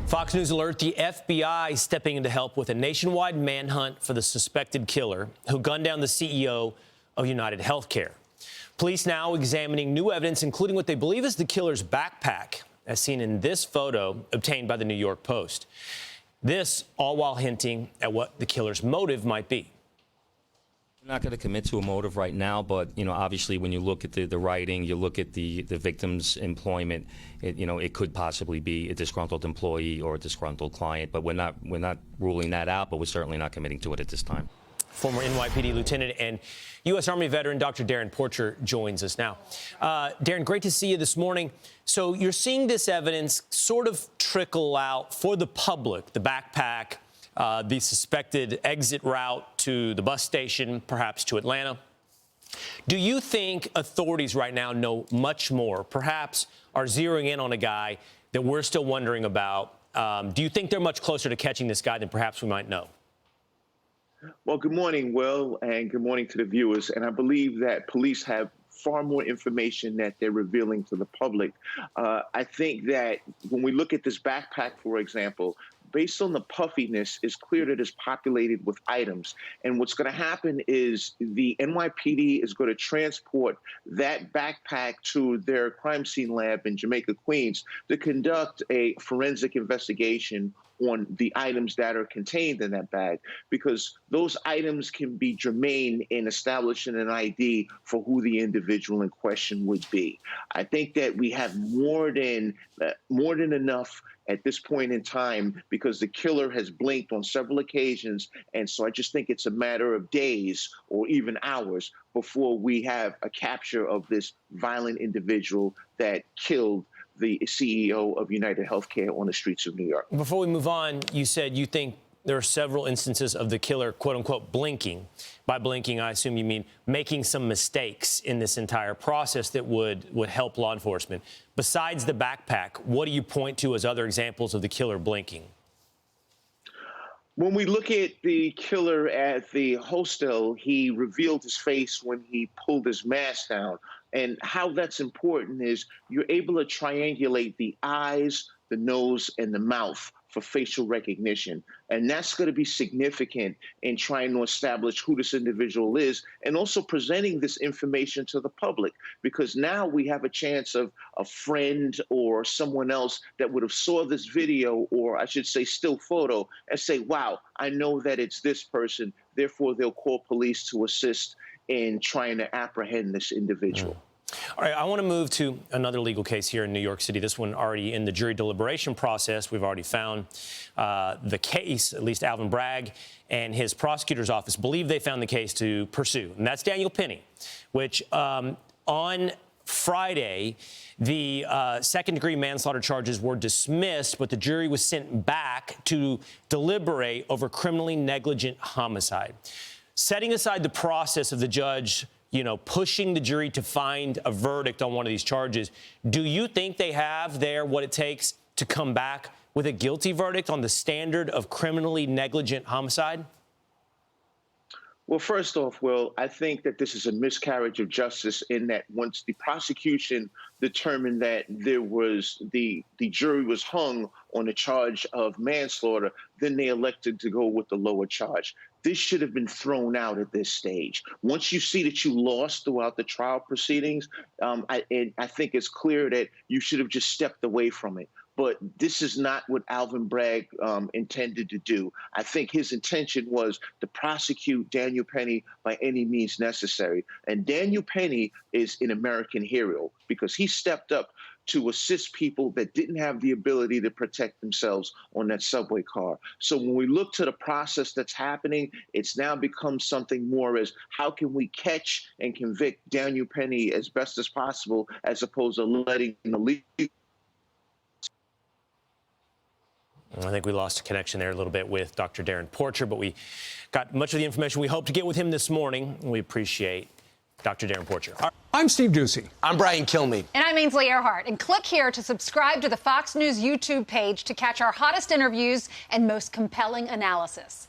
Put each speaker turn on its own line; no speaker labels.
Fox News alert: the FBI stepping in to help with a nationwide manhunt for the suspected killer who gunned down the CEO of UnitedHealthcare. Police now examining new evidence, including what they believe is the killer's backpack, as seen in this photo obtained by the New York Post. This all while hinting at what the killer's motive might be.
I'm not going to commit to a motive right now, but obviously, when you look at the writing, you look at the victim's employment, it could possibly be a disgruntled employee or a disgruntled client. But we're not ruling that out, but we're certainly not committing to it at this time.
Former NYPD lieutenant and U.S. Army veteran Dr. Darrin Porcher joins us now. Darrin, great to see you this morning. So you're seeing this evidence sort of trickle out for the public, the backpack, the suspected exit route to the bus station, perhaps to Atlanta. Do you think authorities right now know much more, perhaps are zeroing in on a guy that we're still wondering about? Do you think they're much closer to catching this guy than perhaps we might know?
Well, good morning, Will, and good morning to the viewers. And I believe that police have far more information that they're revealing to the public. I think that when we look at this backpack, for example, based on the puffiness, it's clear that it's populated with items. And what's going to happen is the NYPD is going to transport that backpack to their crime scene lab in Jamaica, Queens, to conduct a forensic investigation on the items that are contained in that bag, because those items can be germane in establishing an ID for who the individual in question would be. I think that we have more than enough at this point in time, because the killer has blinked on several occasions. And so I just think it's a matter of days or even hours before we have a capture of this violent individual that killed the CEO of UnitedHealthcare on the streets of New York.
Before we move on, you said you think there are several instances of the killer, quote unquote, blinking. By blinking, I assume you mean making some mistakes in this entire process that would help law enforcement. Besides the backpack, what do you point to as other examples of the killer blinking?
When we look at the killer at the hostel, he revealed his face when he pulled his mask down. And how that's important is you're able to triangulate the eyes, the nose, and the mouth for facial recognition. And that's going to be significant in trying to establish who this individual is, and also presenting this information to the public, because now we have a chance of a friend or someone else that would have saw this video, or I should say still photo, and say, wow, I know that it's this person. Therefore, they'll call police to assist in trying to apprehend this individual.
All right, I want to move to another legal case here in New York City. This one already in the jury deliberation process. We've already found the case, at least Alvin Bragg and his prosecutor's office believe they found the case to pursue. And that's Daniel Penny, which on Friday, the second-degree manslaughter charges were dismissed, but the jury was sent back to deliberate over criminally negligent homicide. Setting aside the process of the judge pushing the jury to find a verdict on one of these charges, do you think they have there what it takes to come back with a guilty verdict on the standard of criminally negligent homicide?
Well, first off, Will, I think that this is a miscarriage of justice in that once the prosecution determined that there was the jury was hung on a charge of manslaughter, then they elected to go with the lower charge. This should have been thrown out at this stage. Once you see that you lost throughout the trial proceedings, I think it's clear that you should have just stepped away from it. But this is not what Alvin Bragg intended to do. I think his intention was to prosecute Daniel Penny by any means necessary. And Daniel Penny is an American hero because he stepped up to assist people that didn't have the ability to protect themselves on that subway car. So when we look to the process that's happening, it's now become something more as how can we catch and convict Daniel Penny as best as possible, as opposed to letting the legal.
I think we lost a connection there a little bit with Dr. Darrin Porcher, but we got much of the information we hope to get with him this morning. We appreciate Dr. Darrin Porcher.
I'm Steve Ducey.
I'm Brian Kilmeade.
And I'm Ainsley Earhart. And click here to subscribe to the Fox News YouTube page to catch our hottest interviews and most compelling analysis.